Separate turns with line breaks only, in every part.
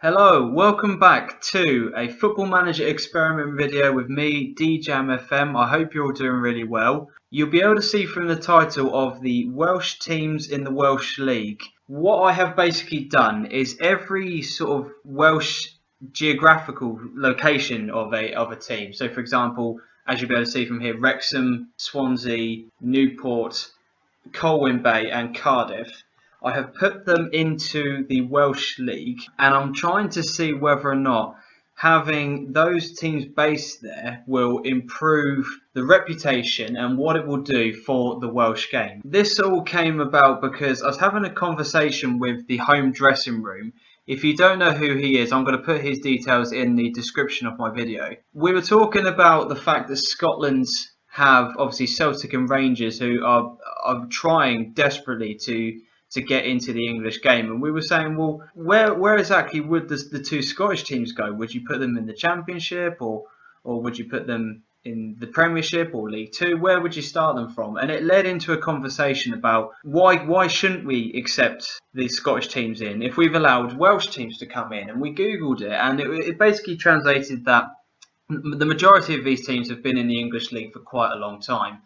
Hello, welcome back to a Football Manager experiment video with me, DJamFM. I hope you're all doing really well. You'll be able to see from the title of the Welsh teams in the Welsh League. What I have basically done is every sort of Welsh geographical location of a team. So for example, as you'll be able to see from here, Wrexham, Swansea, Newport, Colwyn Bay and Cardiff. I have put them into the Welsh League and I'm trying to see whether or not having those teams based there will improve the reputation and what it will do for the Welsh game. This all came about because I was having a conversation with the home dressing room. If you don't know who he is, I'm going to put his details in the description of my video. We were talking about the fact that Scotland's have obviously Celtic and Rangers who are trying desperately to get into the English game, and we were saying, well, where exactly would the two Scottish teams go? Would you put them in the Championship, or would you put them in the Premiership or League Two? Where would you start them from? And it led into a conversation about why shouldn't we accept the Scottish teams in if we've allowed Welsh teams to come in? And we googled it, and it basically translated that the majority of these teams have been in the English League for quite a long time.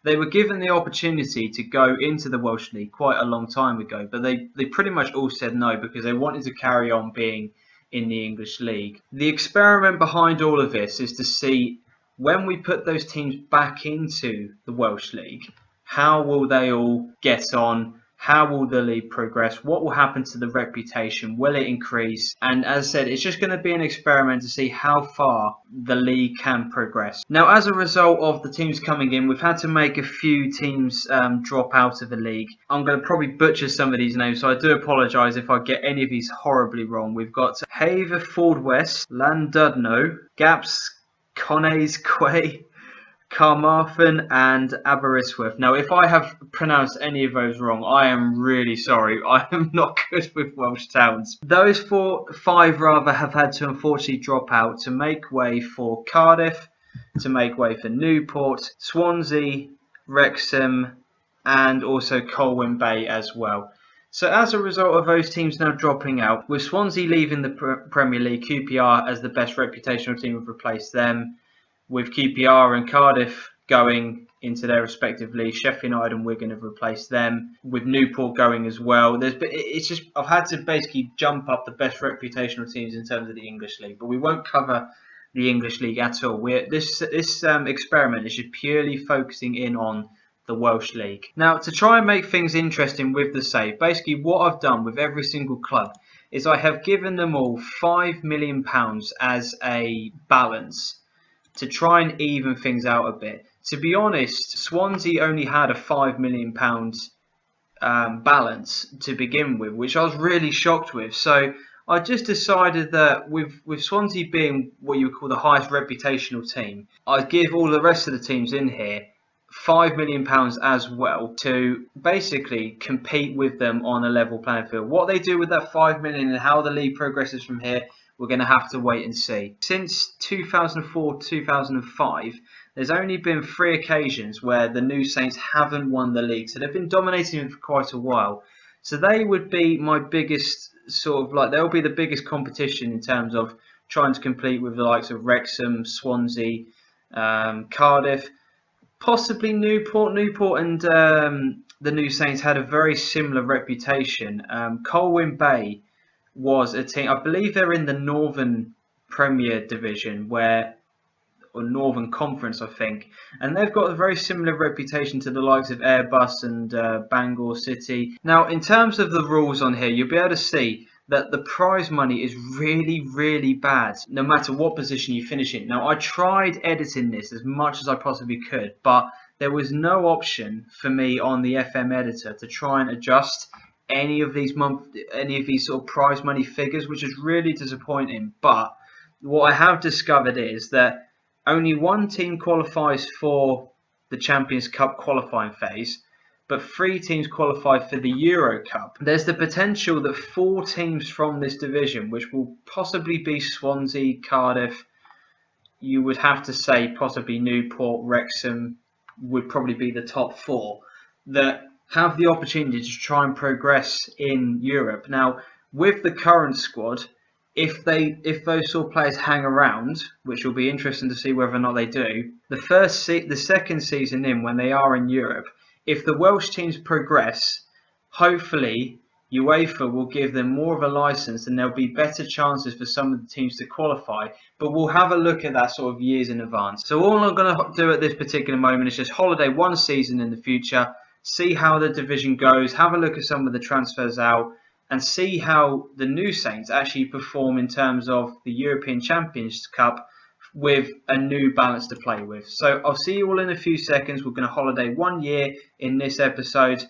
They were given the opportunity to go into the Welsh League quite a long time ago, but they pretty much all said no because they wanted to carry on being in the English League. The experiment behind all of this is to see when we put those teams back into the Welsh League, how will they all get on? How will the league progress? What will happen to the reputation? Will it increase? And as I said, it's just going to be an experiment to see how far the league can progress. Now, as a result of the teams coming in, we've had to make a few teams drop out of the league. I'm going to probably butcher some of these names, so I do apologise if I get any of these horribly wrong. We've got Haverford West, Llandudno, Gaps, Connays Quay, Carmarthen and Aberystwyth. Now, if I have pronounced any of those wrong, I am really sorry. I am not good with Welsh towns. Those five rather have had to unfortunately drop out to make way for Cardiff, to make way for Newport, Swansea, Wrexham, and also Colwyn Bay as well. So as a result of those teams now dropping out, with Swansea leaving the Premier League, QPR as the best reputational team have replaced them. With QPR and Cardiff going into their respective leagues, Sheffield United and Wigan have replaced them. With Newport going as well, I've had to basically jump up the best reputational teams in terms of the English League, but we won't cover the English League at all. This experiment is just purely focusing in on the Welsh League. Now, to try and make things interesting with the save, basically what I've done with every single club is I have given them all £5 million as a balance, to try and even things out a bit. To be honest, Swansea only had a £5 million balance to begin with, which I was really shocked with. So I just decided that with Swansea being what you would call the highest reputational team, I'd give all the rest of the teams in here £5 million as well to basically compete with them on a level playing field. What they do with that £5 million and how the league progresses from here, we're going to have to wait and see. Since 2004-2005, there's only been 3 occasions where the New Saints haven't won the league. So they've been dominating it for quite a while. So they would be my biggest they'll be the biggest competition in terms of trying to compete with the likes of Wrexham, Swansea, Cardiff, possibly Newport. Newport and the New Saints had a very similar reputation. Colwyn Bay was a team, I believe they're in the Northern Premier Division, or Northern Conference, I think, and they've got a very similar reputation to the likes of Airbus and Bangor City. Now, in terms of the rules on here, you'll be able to see that the prize money is really, really bad, no matter what position you finish in. Now, I tried editing this as much as I possibly could, but there was no option for me on the FM editor to try and adjust any of these sort of prize money figures, which is really disappointing. But what I have discovered is that only one team qualifies for the Champions Cup qualifying phase, but 3 teams qualify for the Euro Cup. There's the potential that 4 teams from this division, which will possibly be Swansea, Cardiff, you would have to say possibly Newport, Wrexham, would probably be the top 4, that have the opportunity to try and progress in Europe. Now, with the current squad, if those sort of players hang around, which will be interesting to see whether or not they do, the second season in, when they are in Europe, if the Welsh teams progress, hopefully UEFA will give them more of a license and there'll be better chances for some of the teams to qualify. But we'll have a look at that sort of years in advance. So all I'm going to do at this particular moment is just holiday one season in the future, see how the division goes, have a look at some of the transfers out, and see how the new Saints actually perform in terms of the European Champions Cup with a new balance to play with. So I'll see you all in a few seconds. We're going to holiday 1 year in this episode,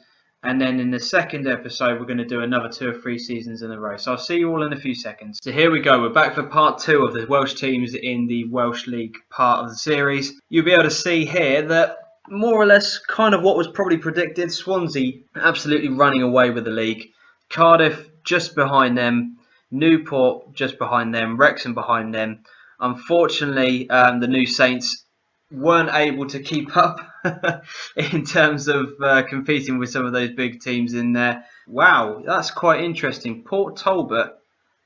and then in the second episode we're going to do another 2 or 3 seasons in a row. So I'll see you all in a few seconds. So here we go. We're back for part 2 of the Welsh teams in the Welsh League part of the series. You'll be able to see here that more or less kind of what was probably predicted. Swansea absolutely running away with the league. Cardiff just behind them, Newport just behind them, Wrexham behind them. Unfortunately, the new Saints weren't able to keep up in terms of competing with some of those big teams in there. Wow, that's quite interesting. Port Talbot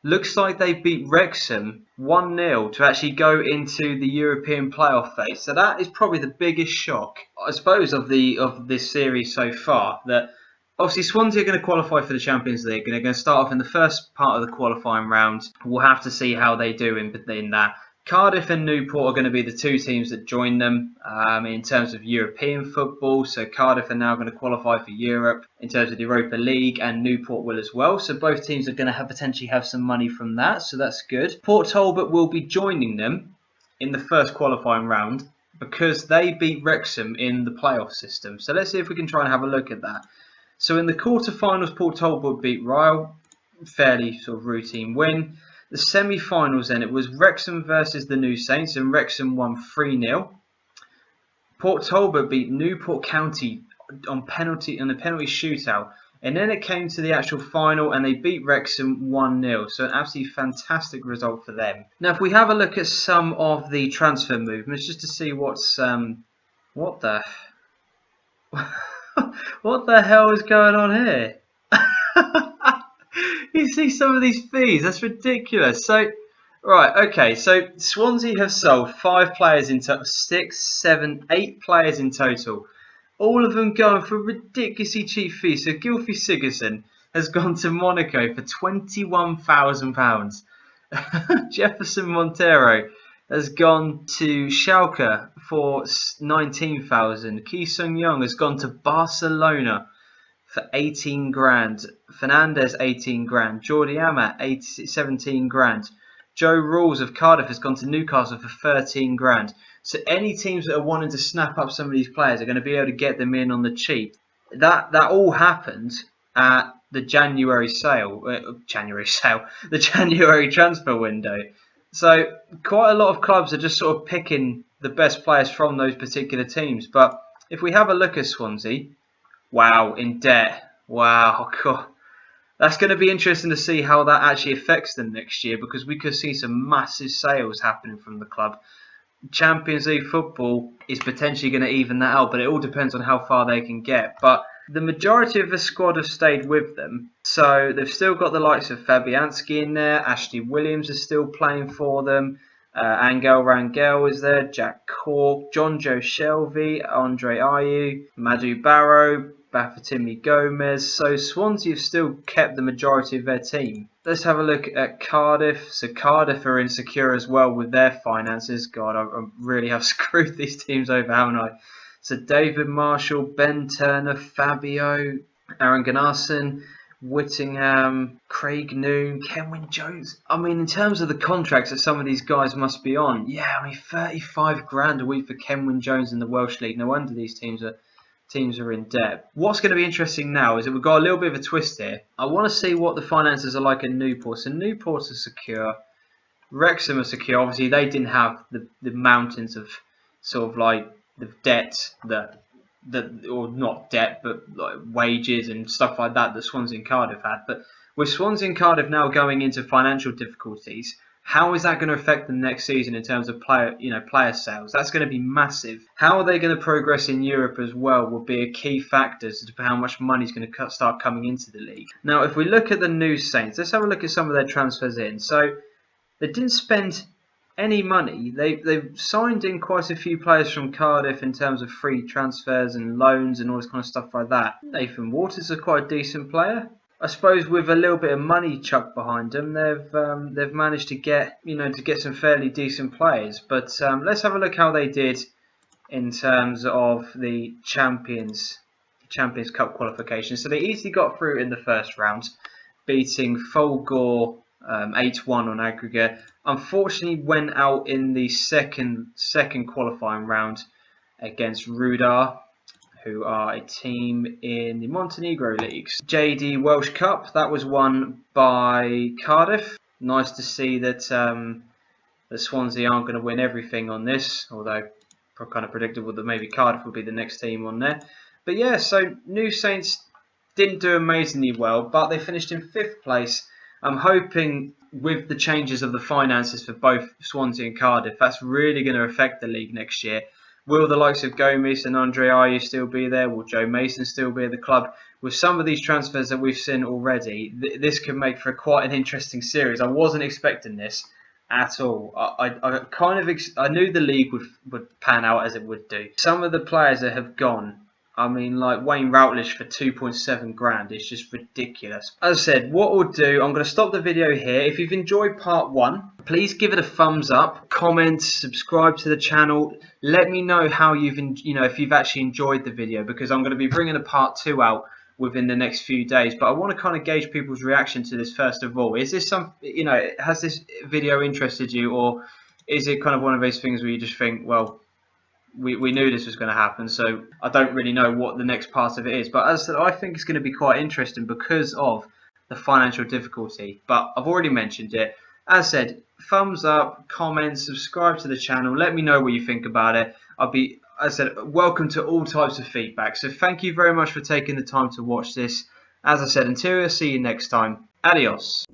looks like they beat Wrexham 1-0 to actually go into the European playoff phase. So that is probably the biggest shock, I suppose, of this series so far. That obviously, Swansea are going to qualify for the Champions League, and they're going to start off in the first part of the qualifying round. We'll have to see how they do in that. Cardiff and Newport are going to be the 2 teams that join them in terms of European football. So Cardiff are now going to qualify for Europe in terms of the Europa League, and Newport will as well. So both teams are going to potentially have some money from that. So that's good. Port Talbot will be joining them in the first qualifying round because they beat Wrexham in the playoff system. So let's see if we can try and have a look at that. So in the quarterfinals, Port Talbot beat Ryle, fairly sort of routine win. The semi-finals then, it was Wrexham versus the New Saints, and Wrexham won 3-0. Port Talbot beat Newport County on a penalty shootout, and then it came to the actual final, and they beat Wrexham 1-0. So an absolutely fantastic result for them. Now, if we have a look at some of the transfer movements, just to see what's what the what the hell is going on here? You see some of these fees, that's ridiculous. So, right, okay, so Swansea have sold 5 players in total, 6, 7, 8 players in total. All of them going for ridiculously cheap fees. So Gylfi Sigurdsson has gone to Monaco for £21,000. Jefferson Montero has gone to Schalke for 19,000. Ki Sung Young has gone to Barcelona for 18 grand. Fernandez 18 grand. Jordi Amat 17 grand. Joe Rawls of Cardiff has gone to Newcastle for 13 grand. So any teams that are wanting to snap up some of these players are going to be able to get them in on the cheap. That all happened at the January transfer window. So quite a lot of clubs are just sort of picking the best players from those particular teams. But if we have a look at Swansea, wow, in debt. Wow, God. That's going to be interesting to see how that actually affects them next year, because we could see some massive sales happening from the club. Champions League football is potentially going to even that out, but it all depends on how far they can get. But the majority of the squad have stayed with them. So they've still got the likes of Fabianski in there. Ashley Williams is still playing for them. Angel Rangel is there. Jack Cork, John Joe Shelby, Andre Ayew, Madhu Barrow, Bafétimbi Gomez. So Swansea have still kept the majority of their team. Let's have a look at Cardiff. So Cardiff are insecure as well with their finances. God, I really have screwed these teams over, haven't I? So David Marshall, Ben Turner, Fabio, Aaron Gunnarsson, Whittingham, Craig Noon, Kenwyne Jones. I mean, in terms of the contracts that some of these guys must be on, yeah, I mean, 35 grand a week for Kenwyne Jones in the Welsh League. No wonder these teams are in debt. What's going to be interesting now is that we've got a little bit of a twist here. I want to see what the finances are like in Newport. So Newport are secure. Wrexham are secure. Obviously, they didn't have the mountains of sort of like the debt or not debt, but like wages and stuff like that Swansea and Cardiff had. But with Swansea and Cardiff now going into financial difficulties, how is that going to affect them next season in terms of player sales? That's going to be massive. How are they going to progress in Europe as well will be a key factor to how much money is going to start coming into the league. Now, if we look at the new Saints, let's have a look at some of their transfers in. So they didn't spend any money. They've signed in quite a few players from Cardiff in terms of free transfers and loans and all this kind of stuff like that. Nathan Waters is quite a decent player. I suppose with a little bit of money chucked behind them, they've managed to get some fairly decent players. But let's have a look how they did in terms of the Champions Cup qualification. So they easily got through in the first round, beating Folgore 8-1 on aggregate. Unfortunately, went out in the second qualifying round against Rudar, who are a team in the Montenegro leagues. JD Welsh Cup, that was won by Cardiff. Nice to see that the Swansea aren't going to win everything on this, although kind of predictable that maybe Cardiff will be the next team on there. But yeah, so New Saints didn't do amazingly well, but they finished in 5th place. I'm hoping with the changes of the finances for both Swansea and Cardiff, that's really going to affect the league next year. Will the likes of Gomes and Andre Ayew still be there? Will Joe Mason still be at the club? With some of these transfers that we've seen already, this could make for quite an interesting series. I wasn't expecting this at all. I knew the league would pan out as it would do. Some of the players that have gone, I mean, like Wayne Routledge for 2.7 grand is just ridiculous. As I said, what we'll do, I'm going to stop the video here. If you've enjoyed part 1, please give it a thumbs up, comment, subscribe to the channel. Let me know how if you've actually enjoyed the video, because I'm going to be bringing a part 2 out within the next few days. But I want to kind of gauge people's reaction to this first of all. Is this has this video interested you, or is it kind of one of those things where you just think, well, we knew this was going to happen, so I don't really know what the next part of it is. But as I said, I think it's going to be quite interesting because of the financial difficulty. But I've already mentioned it. As I said, thumbs up, comment, subscribe to the channel. Let me know what you think about it. As I said, welcome to all types of feedback. So thank you very much for taking the time to watch this. As I said, until I see you next time, adios.